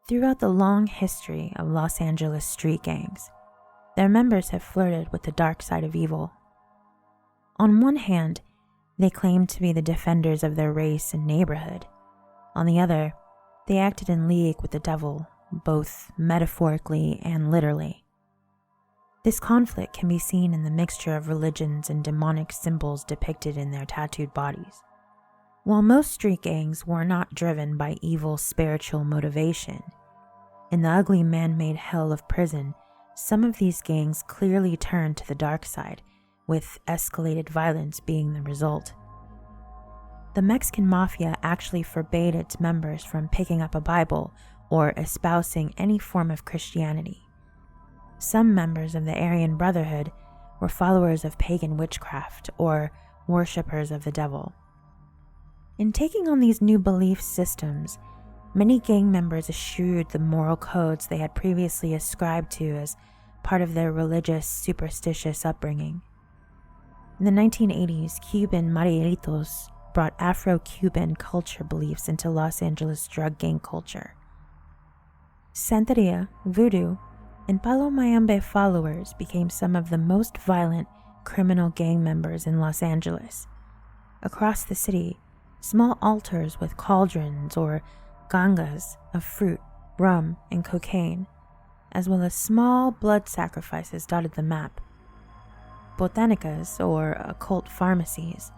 Throughout the long history of Los Angeles street gangs, their members have flirted with the dark side of evil. On one hand, they claimed to be the defenders of their race and neighborhood. On the other, they acted in league with the devil, both metaphorically and literally. This conflict can be seen in the mixture of religions and demonic symbols depicted in their tattooed bodies. While most street gangs were not driven by evil spiritual motivation, in the ugly man-made hell of prison, some of these gangs clearly turned to the dark side, with escalated violence being the result. The Mexican mafia actually forbade its members from picking up a Bible or espousing any form of Christianity. Some members of the Aryan Brotherhood were followers of pagan witchcraft or worshippers of the devil. In taking on these new belief systems, many gang members eschewed the moral codes they had previously ascribed to as part of their religious, superstitious upbringing. In the 1980s, Cuban Marielitos brought Afro-Cuban culture beliefs into Los Angeles drug gang culture. Santeria, voodoo, and Palo Mayombe followers became some of the most violent criminal gang members in Los Angeles. Across the city, small altars with cauldrons or gangas of fruit, rum, and cocaine, as well as small blood sacrifices dotted the map. Botanicas, or occult pharmacies,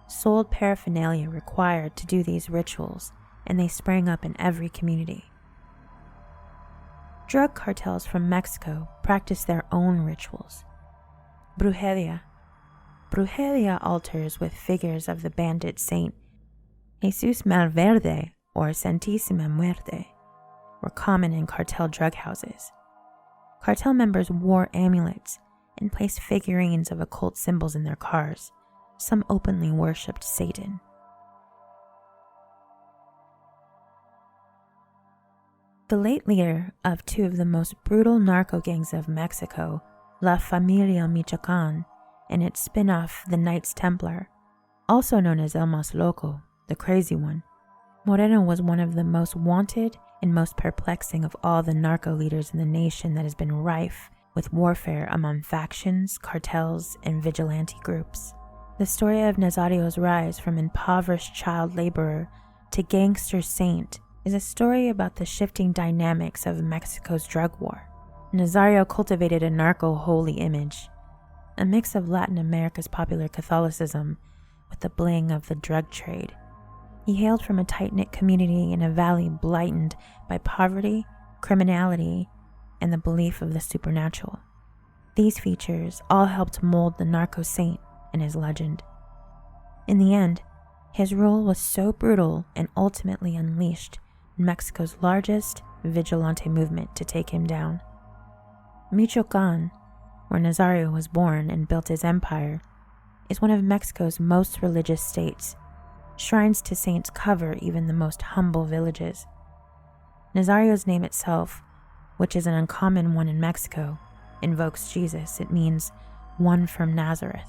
sold paraphernalia required to do these rituals, and they sprang up in every community. Drug cartels from Mexico practiced their own rituals. Brujeria altars with figures of the bandit saint Jesús Malverde or Sante Muerte were common in cartel drug houses. Cartel members wore amulets and placed figurines of occult symbols in their cars. Some openly worshipped Satan. The late leader of two of the most brutal narco gangs of Mexico, La Familia Michoacan, and its spin-off, the Knights Templar, also known as El Mas Loco, the Crazy One, Moreno was one of the most wanted and most perplexing of all the narco leaders in the nation that has been rife with warfare among factions, cartels, and vigilante groups. The story of Nazario's rise from impoverished child laborer to gangster saint is a story about the shifting dynamics of Mexico's drug war. Nazario cultivated a narco-holy image, a mix of Latin America's popular Catholicism with the bling of the drug trade. He hailed from a tight-knit community in a valley blighted by poverty, criminality, and the belief of the supernatural. These features all helped mold the narco saint and his legend. In the end, his rule was so brutal and ultimately unleashed Mexico's largest vigilante movement to take him down. Michoacan, where Nazario was born and built his empire, is one of Mexico's most religious states. Shrines to saints cover even the most humble villages. Nazario's name itself, which is an uncommon one in Mexico, invokes Jesus. It means one from Nazareth.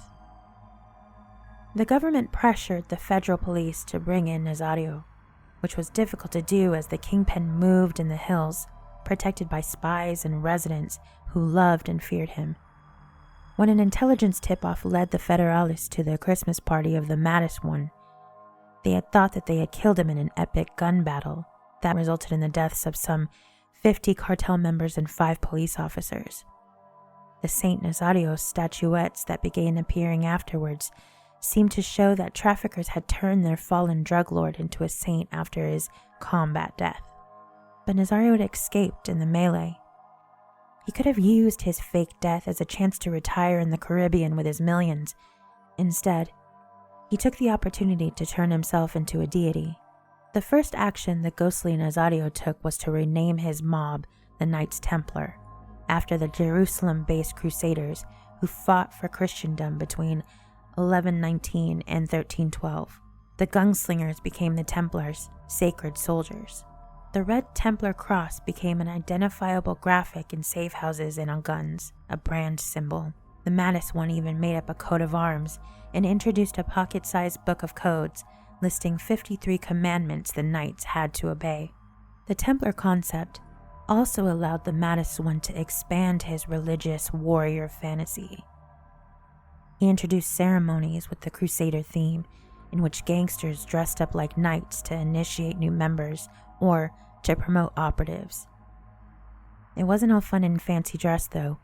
The government pressured the federal police to bring in Nazario, which was difficult to do as the kingpin moved in the hills, protected by spies and residents who loved and feared him. When an intelligence tip-off led the Federales to their Christmas party of the maddest one, they had thought that they had killed him in an epic gun battle that resulted in the deaths of some 50 cartel members and 5 police officers. The Saint Nazario statuettes that began appearing afterwards seemed to show that traffickers had turned their fallen drug lord into a saint after his combat death. But Nazario had escaped in the melee. He could have used his fake death as a chance to retire in the Caribbean with his millions. Instead, he took the opportunity to turn himself into a deity. The first action the ghostly Nazario took was to rename his mob the Knights Templar, after the Jerusalem-based Crusaders who fought for Christendom between 1119 and 1312. The gunslingers became the Templars, sacred soldiers. The red Templar cross became an identifiable graphic in safe houses and on guns, a brand symbol. The maddest one even made up a coat of arms and introduced a pocket-sized book of codes listing 53 commandments the knights had to obey. The Templar concept also allowed the maddest one to expand his religious warrior fantasy. He introduced ceremonies with the Crusader theme, in which gangsters dressed up like knights to initiate new members or to promote operatives. It wasn't all fun and fancy dress, though.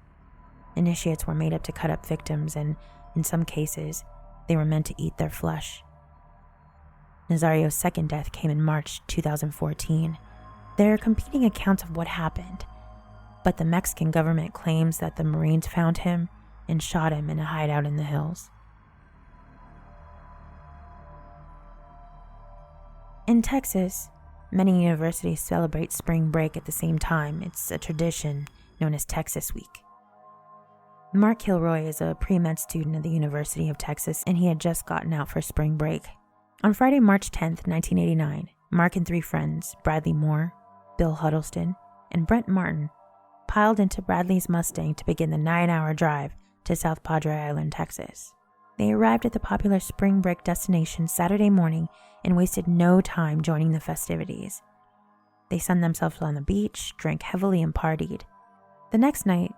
Initiates were made up to cut up victims, and in some cases, they were meant to eat their flesh. Nazario's second death came in March 2014. There are competing accounts of what happened, but the Mexican government claims that the Marines found him and shot him in a hideout in the hills. In Texas, many universities celebrate spring break at the same time. It's a tradition known as Texas Week. Mark Kilroy is a pre-med student at the University of Texas, and he had just gotten out for spring break. On Friday, March 10th, 1989, Mark and three friends, Bradley Moore, Bill Huddleston, and Brent Martin, piled into Bradley's Mustang to begin the 9-hour drive to South Padre Island, Texas. They arrived at the popular spring break destination Saturday morning and wasted no time joining the festivities. They sunned themselves on the beach, drank heavily, and partied. The next night,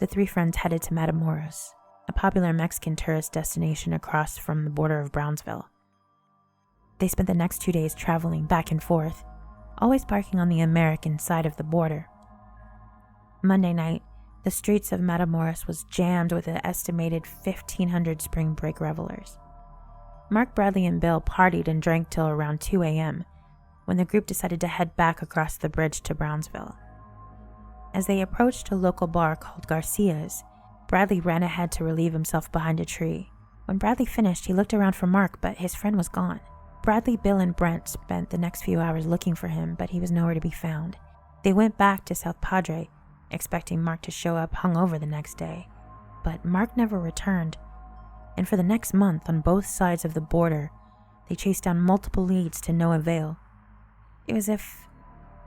the three friends headed to Matamoros, a popular Mexican tourist destination across from the border of Brownsville. They spent the next 2 days traveling back and forth, always parking on the American side of the border. Monday night, the streets of Matamoros was jammed with an estimated 1,500 spring break revelers. Mark, Bradley, and Bill partied and drank till around 2 a.m., when the group decided to head back across the bridge to Brownsville. As they approached a local bar called Garcia's, Bradley ran ahead to relieve himself behind a tree. When Bradley finished, he looked around for Mark, but his friend was gone. Bradley, Bill, and Brent spent the next few hours looking for him, but he was nowhere to be found. They went back to South Padre, expecting Mark to show up hungover the next day. But Mark never returned, and for the next month on both sides of the border, they chased down multiple leads to no avail. It was as if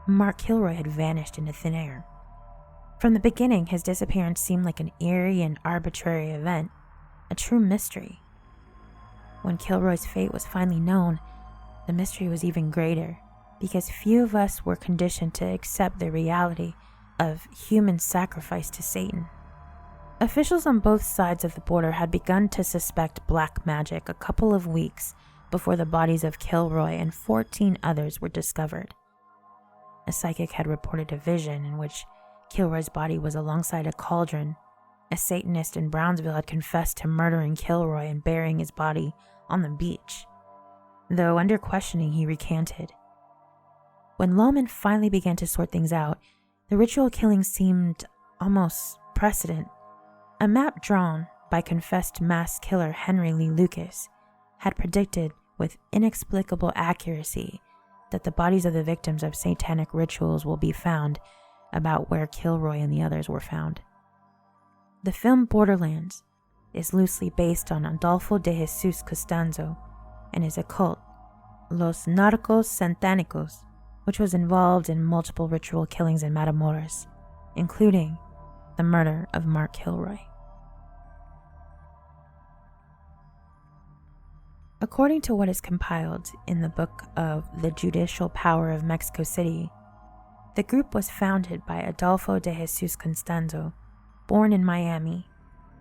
Mark Kilroy had vanished into thin air. From the beginning, his disappearance seemed like an eerie and arbitrary event, a true mystery. When Kilroy's fate was finally known, the mystery was even greater, because few of us were conditioned to accept the reality of human sacrifice to Satan. Officials on both sides of the border had begun to suspect black magic a couple of weeks before the bodies of Kilroy and 14 others were discovered. A psychic had reported a vision in which Kilroy's body was alongside a cauldron. A Satanist in Brownsville had confessed to murdering Kilroy and burying his body on the beach, though under questioning he recanted. When lawmen finally began to sort things out, the ritual killing seemed almost precedent. A map drawn by confessed mass killer Henry Lee Lucas had predicted with inexplicable accuracy that the bodies of the victims of satanic rituals will be found about where Kilroy and the others were found. The film Borderlands is loosely based on Adolfo de Jesús Constanzo and his occult, Los Narcos Santánicos, which was involved in multiple ritual killings in Matamoros, including the murder of Mark Kilroy. According to what is compiled in the book of The Judicial Power of Mexico City, the group was founded by Adolfo de Jesús Constanzo, born in Miami,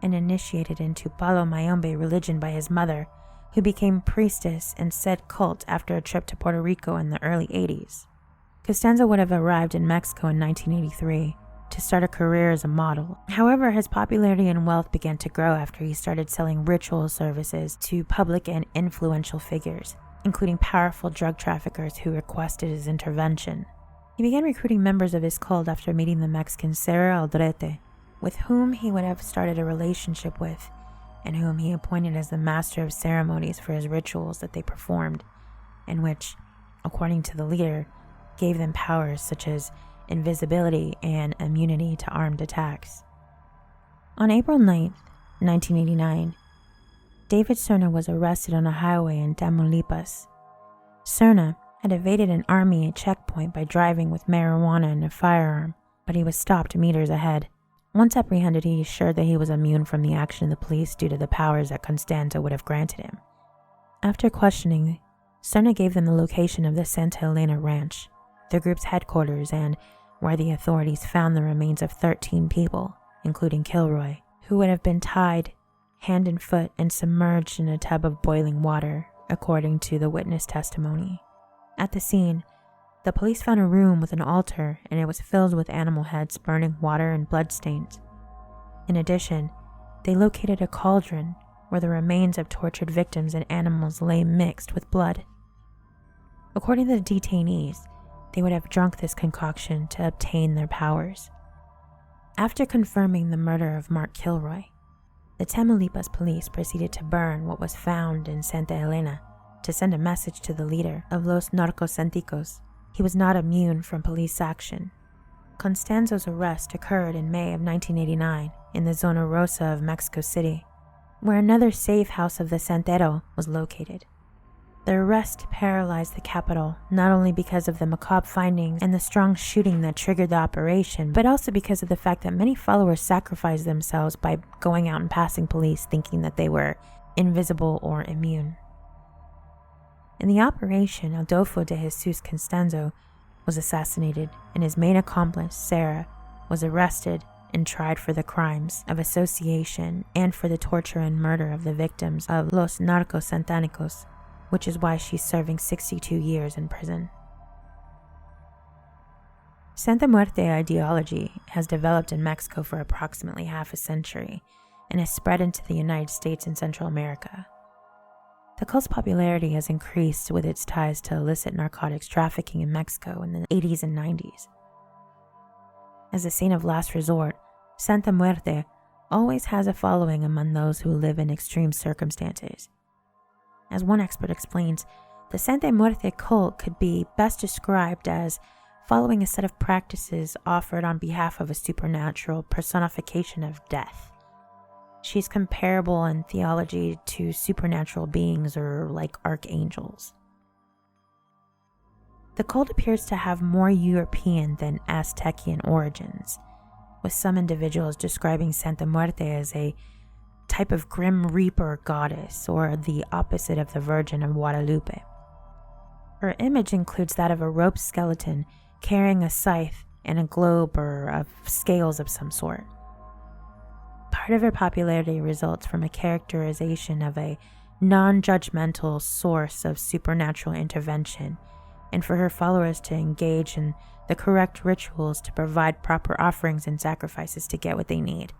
and initiated into Palo Mayombe religion by his mother, who became priestess in said cult after a trip to Puerto Rico in the early 80s. Constanzo would have arrived in Mexico in 1983 to start a career as a model. However, his popularity and wealth began to grow after he started selling ritual services to public and influential figures, including powerful drug traffickers who requested his intervention. He began recruiting members of his cult after meeting the Mexican Sarah Aldrete, with whom he would have started a relationship with, and whom he appointed as the master of ceremonies for his rituals that they performed, and which, according to the leader, gave them powers such as invisibility and immunity to armed attacks. On April 9th, 1989, David Serna was arrested on a highway in Tamaulipas. Serna had evaded an army checkpoint by driving with marijuana and a firearm, but he was stopped meters ahead. Once apprehended, he assured that he was immune from the action of the police due to the powers that Constanzo would have granted him. After questioning, Serna gave them the location of the Santa Elena Ranch, their group's headquarters, and where the authorities found the remains of 13 people, including Kilroy, who would have been tied hand and foot and submerged in a tub of boiling water, according to the witness testimony. At the scene, the police found a room with an altar, and it was filled with animal heads, burning water, and bloodstains. In addition, they located a cauldron where the remains of tortured victims and animals lay mixed with blood. According to the detainees, they would have drunk this concoction to obtain their powers. After confirming the murder of Mark Kilroy, the Tamaulipas police proceeded to burn what was found in Santa Elena to send a message to the leader of Los Narcosanticos. He was not immune from police action. Constanzo's arrest occurred in May of 1989 in the Zona Rosa of Mexico City, where another safe house of the Santero was located. The arrest paralyzed the capital, not only because of the macabre findings and the strong shooting that triggered the operation, but also because of the fact that many followers sacrificed themselves by going out and passing police thinking that they were invisible or immune. In the operation, Adolfo de Jesus Constanzo was assassinated, and his main accomplice, Sarah, was arrested and tried for the crimes of association and for the torture and murder of the victims of Los Narcosantánicos, which is why she's serving 62 years in prison. Sante Muerte ideology has developed in Mexico for approximately half a century and has spread into the United States and Central America. The cult's popularity has increased with its ties to illicit narcotics trafficking in Mexico in the 80s and 90s. As a saint of last resort, Sante Muerte always has a following among those who live in extreme circumstances. As one expert explains, the Sante Muerte cult could be best described as following a set of practices offered on behalf of a supernatural personification of death. She's comparable in theology to supernatural beings or like archangels. The cult appears to have more European than Aztecian origins, with some individuals describing Sante Muerte as a type of grim reaper goddess or the opposite of the Virgin of Guadalupe. Her image includes that of a rope skeleton carrying a scythe and a globe or of scales of some sort. Part of her popularity results from a characterization of a non-judgmental source of supernatural intervention, and for her followers to engage in the correct rituals to provide proper offerings and sacrifices to get what they need.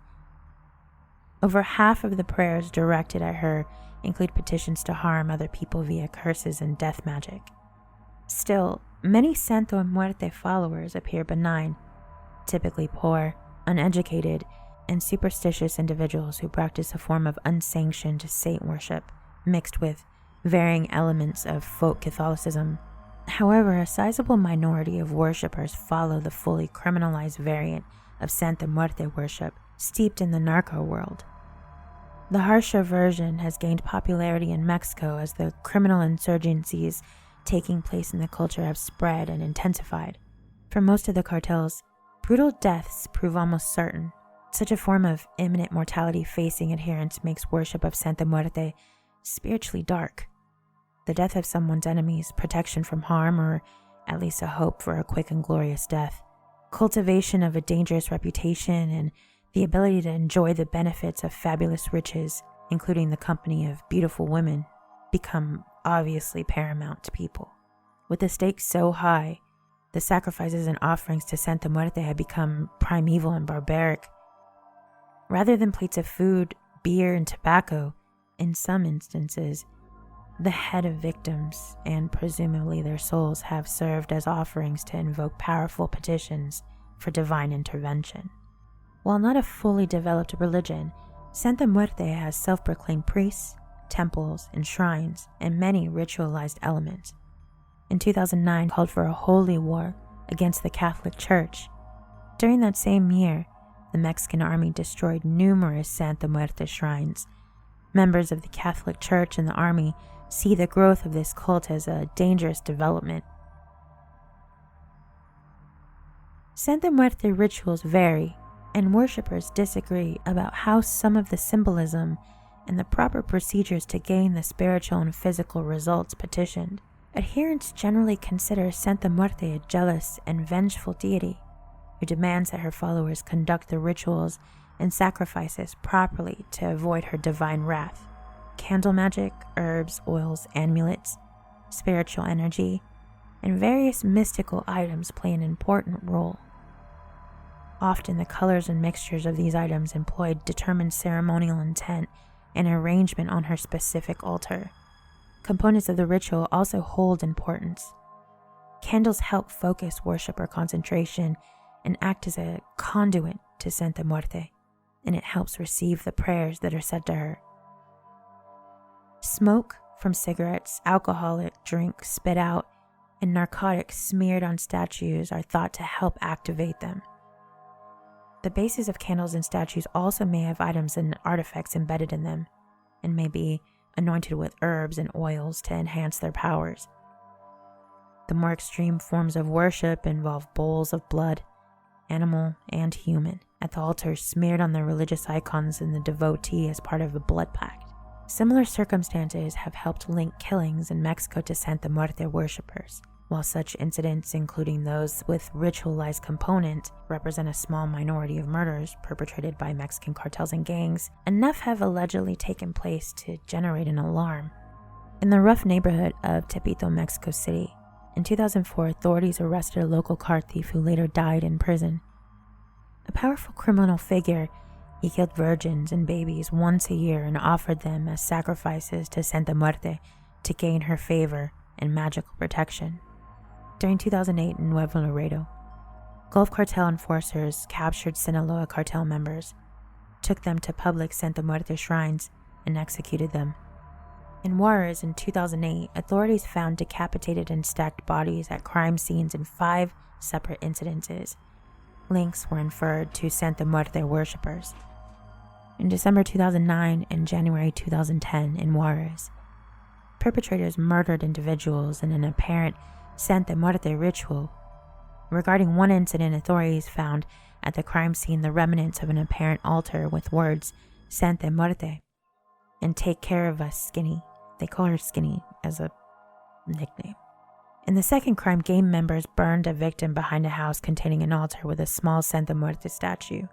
Over half of the prayers directed at her include petitions to harm other people via curses and death magic. Still, many Sante Muerte followers appear benign, typically poor, uneducated, and superstitious individuals who practice a form of unsanctioned saint worship mixed with varying elements of folk Catholicism. However, a sizable minority of worshippers follow the fully criminalized variant of Sante Muerte worship steeped in the narco world. The harsher version has gained popularity in Mexico as the criminal insurgencies taking place in the culture have spread and intensified. For most of the cartels, brutal deaths prove almost certain. Such a form of imminent mortality facing adherents makes worship of Sante Muerte spiritually dark. The death of someone's enemies, protection from harm, or at least a hope for a quick and glorious death. Cultivation of a dangerous reputation and the ability to enjoy the benefits of fabulous riches, including the company of beautiful women, become obviously paramount to people. With the stakes so high, the sacrifices and offerings to Sante Muerte have become primeval and barbaric. Rather than plates of food, beer, and tobacco, in some instances, the head of victims and presumably their souls have served as offerings to invoke powerful petitions for divine intervention. While not a fully developed religion, Sante Muerte has self-proclaimed priests, temples, and shrines, and many ritualized elements. In 2009, called for a holy war against the Catholic Church. During that same year, the Mexican army destroyed numerous Sante Muerte shrines. Members of the Catholic Church and the army see the growth of this cult as a dangerous development. Sante Muerte rituals vary, and worshippers disagree about how some of the symbolism and the proper procedures to gain the spiritual and physical results petitioned. Adherents generally consider Sante Muerte a jealous and vengeful deity, who demands that her followers conduct the rituals and sacrifices properly to avoid her divine wrath. Candle magic, herbs, oils, amulets, spiritual energy, and various mystical items play an important role. Often the colors and mixtures of these items employed determine ceremonial intent and arrangement on her specific altar. Components of the ritual also hold importance. Candles help focus worshiper concentration and act as a conduit to Sante Muerte, and it helps receive the prayers that are said to her. Smoke from cigarettes, alcoholic drinks spit out, and narcotics smeared on statues are thought to help activate them. The bases of candles and statues also may have items and artifacts embedded in them, and may be anointed with herbs and oils to enhance their powers. The more extreme forms of worship involve bowls of blood, animal and human, at the altar smeared on the religious icons and the devotee as part of a blood pact. Similar circumstances have helped link killings in Mexico to Sante Muerte worshippers. While such incidents, including those with ritualized component, represent a small minority of murders perpetrated by Mexican cartels and gangs, enough have allegedly taken place to generate an alarm. In the rough neighborhood of Tepito, Mexico City, in 2004, authorities arrested a local car thief who later died in prison. A powerful criminal figure, he killed virgins and babies once a year and offered them as sacrifices to Sante Muerte to gain her favor and magical protection. During 2008 in Nuevo Laredo, Gulf Cartel enforcers captured Sinaloa cartel members, took them to public Sante Muerte shrines, and executed them. In Juarez in 2008, authorities found decapitated and stacked bodies at crime scenes in 5 separate incidences. Links were inferred to Sante Muerte worshippers. In December 2009 and January 2010 in Juarez, perpetrators murdered individuals in an apparent Sante Muerte ritual. Regarding one incident, authorities found at the crime scene the remnants of an apparent altar with words Sante Muerte and take care of us, Skinny. They call her Skinny as a nickname. In the second crime, gang members burned a victim behind a house containing an altar with a small Sante Muerte statue.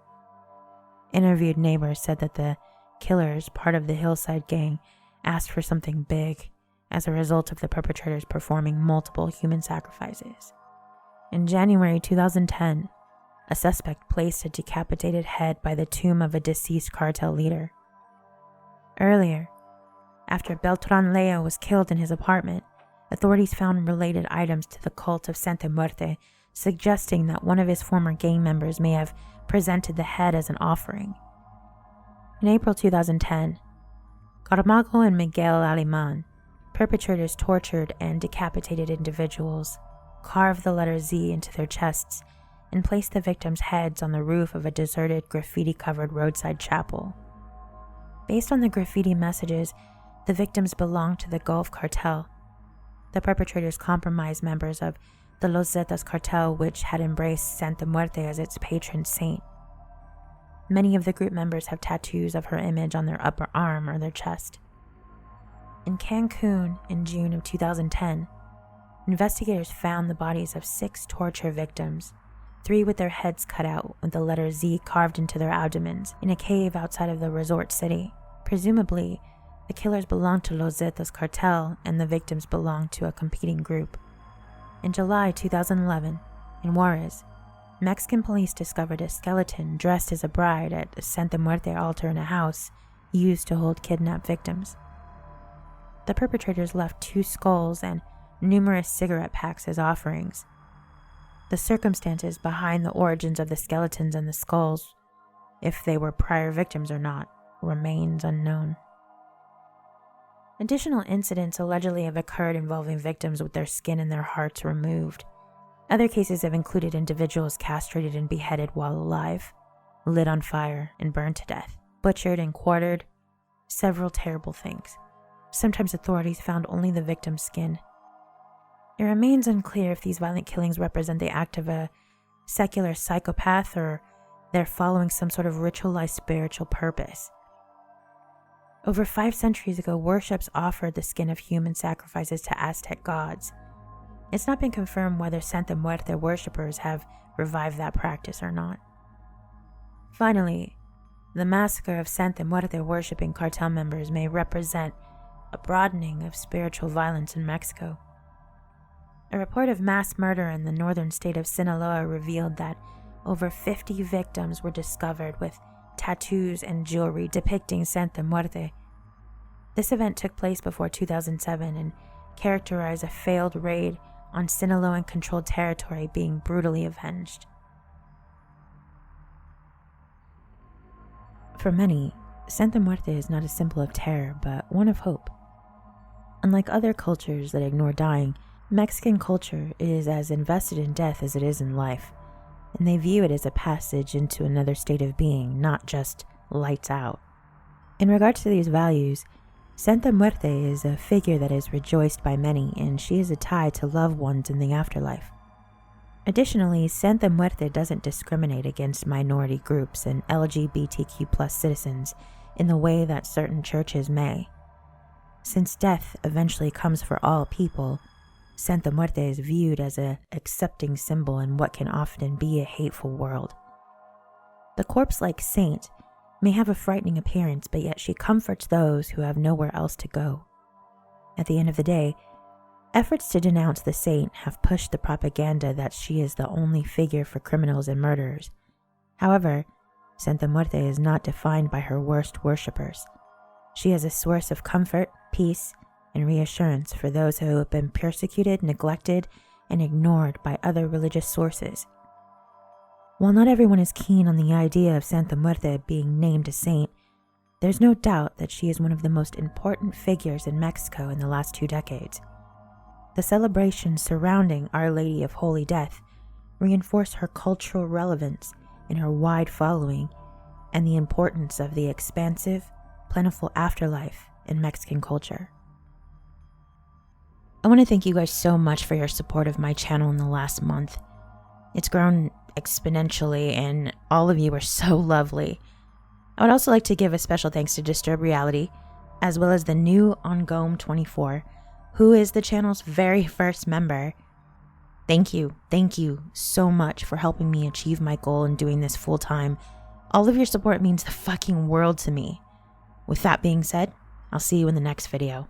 Interviewed neighbors said that the killers, part of the Hillside Gang, asked for something big as a result of the perpetrators performing multiple human sacrifices. In January 2010, a suspect placed a decapitated head by the tomb of a deceased cartel leader. Earlier, after Beltran Leo was killed in his apartment, authorities found related items to the cult of Sante Muerte, suggesting that one of his former gang members may have presented the head as an offering. In April 2010, Carmago and Miguel Alemán, perpetrators tortured and decapitated individuals, carved the letter Z into their chests, and placed the victims' heads on the roof of a deserted, graffiti-covered roadside chapel. Based on the graffiti messages, the victims belonged to the Gulf Cartel. The perpetrators compromised members of the Los Zetas cartel, which had embraced Sante Muerte as its patron saint. Many of the group members have tattoos of her image on their upper arm or their chest. In Cancun in June of 2010, investigators found the bodies of 6 torture victims, 3 with their heads cut out with the letter Z carved into their abdomens, in a cave outside of the resort city. Presumably, the killers belonged to Los Zetas cartel and the victims belonged to a competing group. In July 2011, in Juarez, Mexican police discovered a skeleton dressed as a bride at a Sante Muerte altar in a house used to hold kidnapped victims. The perpetrators left 2 skulls and numerous cigarette packs as offerings. The circumstances behind the origins of the skeletons and the skulls, if they were prior victims or not, remains unknown. Additional incidents allegedly have occurred involving victims with their skin and their hearts removed. Other cases have included individuals castrated and beheaded while alive, lit on fire and burned to death, butchered and quartered, several terrible things. Sometimes authorities found only the victim's skin. It remains unclear if these violent killings represent the act of a secular psychopath or they're following some sort of ritualized spiritual purpose. Over 5 centuries ago, worships offered the skin of human sacrifices to Aztec gods. It's not been confirmed whether Sante Muerte worshippers have revive that practice or not. Finally, the massacre of Sante Muerte worshipping cartel members may represent a broadening of spiritual violence in Mexico. A report of mass murder in the northern state of Sinaloa revealed that over 50 victims were discovered with tattoos and jewelry depicting Sante Muerte. This event took place before 2007 and characterized a failed raid on Sinaloan-controlled territory being brutally avenged. For many, Sante Muerte is not a symbol of terror, but one of hope. Unlike other cultures that ignore dying, Mexican culture is as invested in death as it is in life, and they view it as a passage into another state of being, not just lights out. In regards to these values, Sante Muerte is a figure that is rejoiced by many, and she is a tie to loved ones in the afterlife. Additionally, Sante Muerte doesn't discriminate against minority groups and LGBTQ+ citizens in the way that certain churches may. Since death eventually comes for all people, Sante Muerte is viewed as an accepting symbol in what can often be a hateful world. The corpse-like saint may have a frightening appearance, but yet she comforts those who have nowhere else to go. At the end of the day, efforts to denounce the saint have pushed the propaganda that she is the only figure for criminals and murderers. However, Sante Muerte is not defined by her worst worshippers. She is a source of comfort, peace, and reassurance for those who have been persecuted, neglected, and ignored by other religious sources. While not everyone is keen on the idea of Sante Muerte being named a saint, there's no doubt that she is one of the most important figures in Mexico in the last 2 decades. The celebrations surrounding Our Lady of Holy Death reinforce her cultural relevance and her wide following, and the importance of the expansive, plentiful afterlife in Mexican culture. I want to thank you guys so much for your support of my channel in the last month. It's grown exponentially, and all of you are so lovely. I would also like to give a special thanks to Disturb Reality, as well as the new Ongome24, who is the channel's very first member. Thank you so much for helping me achieve my goal and doing this full time. All of your support means the fucking world to me. With that being said, I'll see you in the next video.